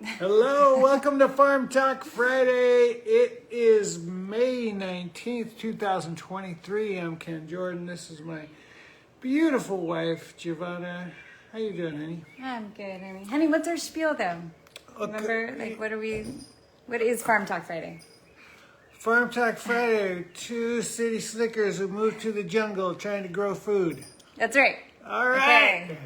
Hello, welcome to Farm Talk Friday. It is May 19th, 2023. I'm Ken Jordan. This is my beautiful wife, Giovanna. How you doing, honey? I'm good, honey. Honey, what's our spiel though? Remember, what is Farm Talk Friday? Farm Talk Friday, two city slickers who moved to the jungle trying to grow food. That's right. All right. Okay.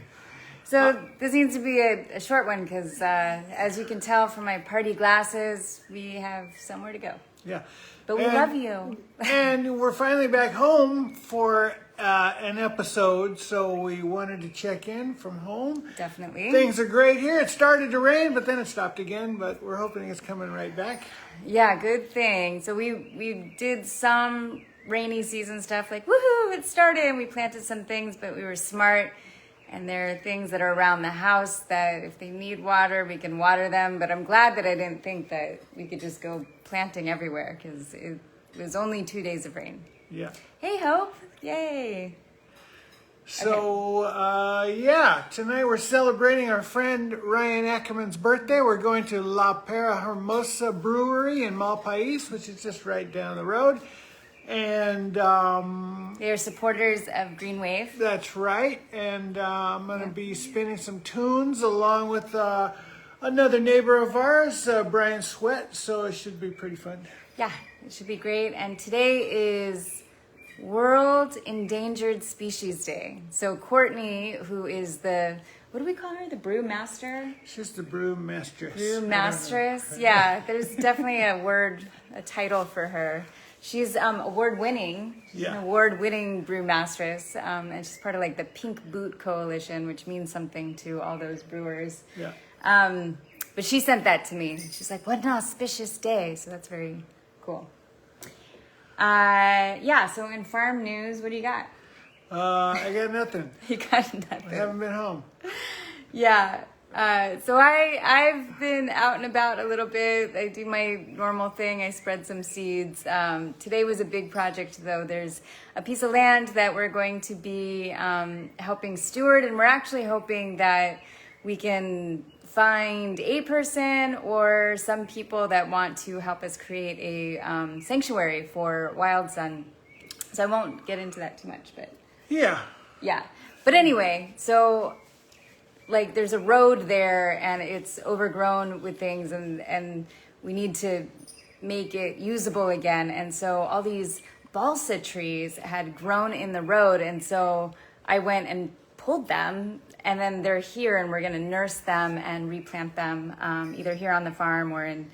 So this needs to be a short one because as you can tell from my party glasses, we have somewhere to go. Yeah. But we love you. And we're finally back home for an episode, so we wanted to check in from home. Definitely. Things are great here. It started to rain, but then it stopped again, but we're hoping it's coming right back. Yeah, good thing. So we did some rainy season stuff like, woohoo, it started, and we planted some things, but we were smart. And there are things that are around the house that if they need water, we can water them. But I'm glad that I didn't think that we could just go planting everywhere because it was only 2 days of rain. Yeah. Hey, Hope. Yay. So, tonight we're celebrating our friend Ryan Ackerman's birthday. We're going to La Pera Hermosa Brewery in Malpais, which is just right down the road. And they are supporters of Green Wave. That's right. And I'm going to be spinning some tunes along with another neighbor of ours, Brian Sweat. So it should be pretty fun. Yeah, it should be great. And today is World Endangered Species Day. So Courtney, who is what do we call her? The brew master? She's the brew mistress. Brew masteress. Yeah, there's definitely a title for her. She's award-winning. She's an award-winning brewmastress, and she's part of like the Pink Boot Coalition, which means something to all those brewers. Yeah. But she sent that to me. She's like, "What an auspicious day!" So that's very cool. So in farm news, what do you got? I got nothing. You got nothing. I haven't been home. Yeah. So I've been out and about a little bit. I do my normal thing. I spread some seeds. Today was a big project though. There's a piece of land that we're going to be helping steward, and we're actually hoping that we can find a person or some people that want to help us create a sanctuary for wild sun. So I won't get into that too much, but Yeah. But anyway, so like there's a road there and it's overgrown with things and we need to make it usable again. And so all these balsa trees had grown in the road. And so I went and pulled them and then they're here and we're going to nurse them and replant them either here on the farm or in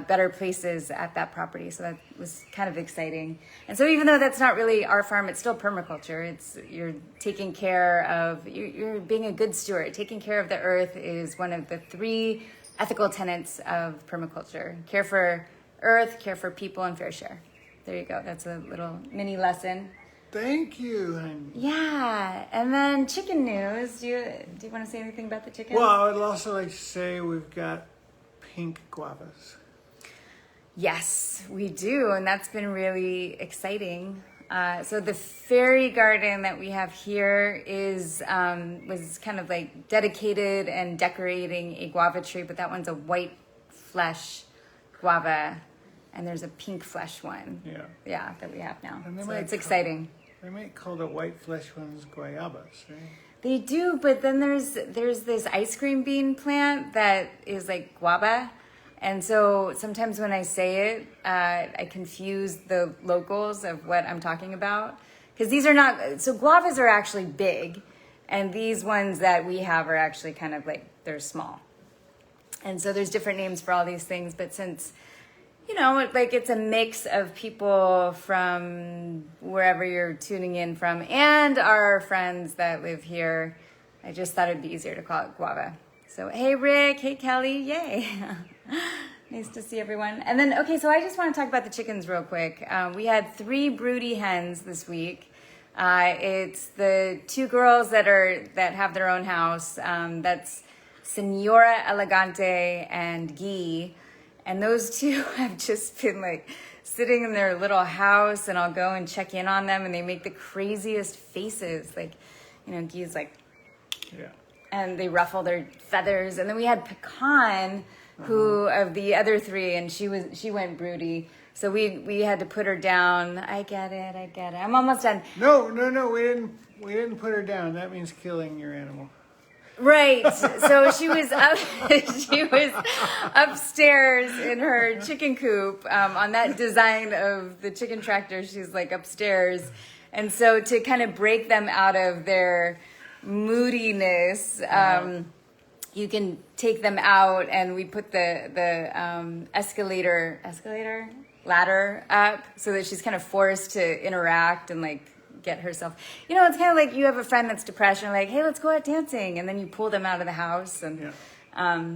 better places at that property. So that was kind of exciting. And so even though that's not really our farm, it's still permaculture. You're taking care of, you're being a good steward. Taking care of the earth is one of the 3 ethical tenets of permaculture. Care for earth, care for people, and fair share. There you go. That's a little mini lesson. Thank you, honey. Yeah. And then chicken news. Do you want to say anything about the chickens? Well, I would also like to say we've got pink guavas. Yes, we do, and that's been really exciting. So the fairy garden that we have here was kind of like dedicated and decorating a guava tree, but that one's a white flesh guava, and there's a pink flesh one. Yeah, that we have now. So it's exciting. They might call the white flesh ones guayabas, right? They do, but then there's this ice cream bean plant that is like guava. And so sometimes when I say it, I confuse the locals of what I'm talking about. Because these are not, so guavas are actually big. And these ones that we have are actually kind of like, they're small. And so there's different names for all these things. But since, it's a mix of people from wherever you're tuning in from and our friends that live here, I just thought it'd be easier to call it guava. So, hey, Rick. Hey, Kelly. Yay. Nice to see everyone. And then, okay, so I just want to talk about the chickens real quick. We had 3 broody hens this week. It's the 2 girls that have their own house. That's Senora Elegante and Guy. And those 2 have just been like sitting in their little house, and I'll go and check in on them, and they make the craziest faces. Like, Guy's like, yeah. And they ruffle their feathers. And then we had Pecan, who of the other three, and she went broody. So we had to put her down. I get it. I'm almost done. No, we didn't put her down. That means killing your animal. Right. So she was upstairs in her chicken coop on that design of the chicken tractor. She's like upstairs. And so to kind of break them out of their moodiness, you can take them out, and we put the ladder up so that she's kind of forced to interact and like get herself, it's kind of like you have a friend that's depressed and you're like, hey, let's go out dancing, and then you pull them out of the house. And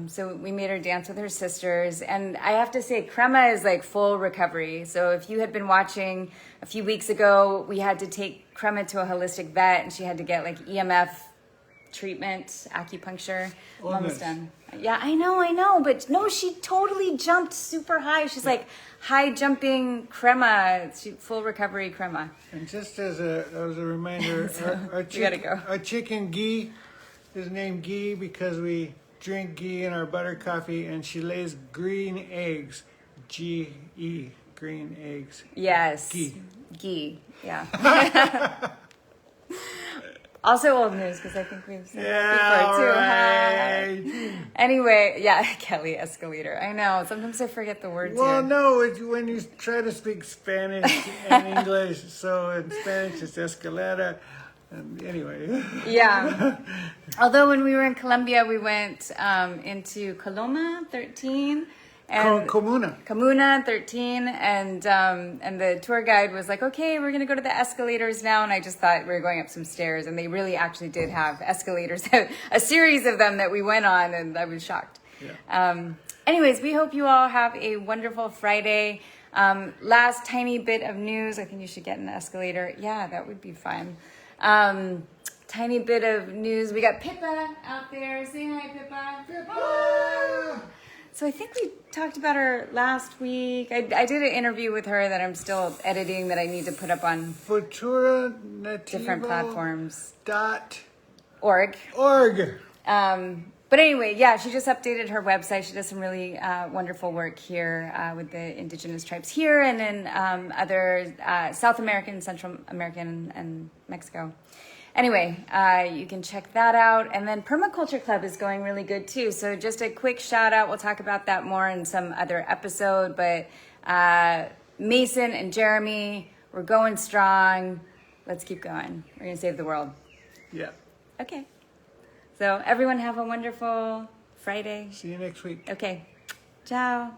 so we made her dance with her sisters. And I have to say, Crema is like full recovery. So if you had been watching a few weeks ago, we had to take Crema to a holistic vet, and she had to get like EMF treatment, acupuncture. I'm almost done. Yeah, I know, but no, she totally jumped super high. She's like high jumping Crema, full recovery Crema. And just as a reminder, our chicken Guy is named Guy because we drink ghee in our butter coffee, and she lays green eggs. G-E, green eggs. Yes. Ghee. Yeah. Also old news, because I think we've seen it before too. Right. Anyway, Kelly Escalator. I know. Sometimes I forget the words. Well, here. no, it's when you try to speak Spanish and English. So in Spanish it's escalera. And anyway. Yeah. Although when we were in Colombia, we went into Coloma 13. And Comuna 13, and the tour guide was like, okay, we're gonna go to the escalators now, and I just thought we were going up some stairs, and they really actually did have escalators, a series of them that we went on, and I was shocked. Yeah. Anyways, we hope you all have a wonderful Friday. Last tiny bit of news. I think you should get an escalator. Yeah, that would be fun. Tiny bit of news. We got Pippa out there. Say hi, Pippa. Pippa! So I think we talked about her last week. I did an interview with her that I'm still editing that I need to put up on different platforms. .org. But anyway, she just updated her website. She does some really wonderful work here with the indigenous tribes here and in other South American, Central American, and Mexico. Anyway, you can check that out. And then Permaculture Club is going really good too. So just a quick shout out. We'll talk about that more in some other episode. But Mason and Jeremy, we're going strong. Let's keep going. We're going to save the world. Yeah. Okay. So everyone have a wonderful Friday. See you next week. Okay. Ciao.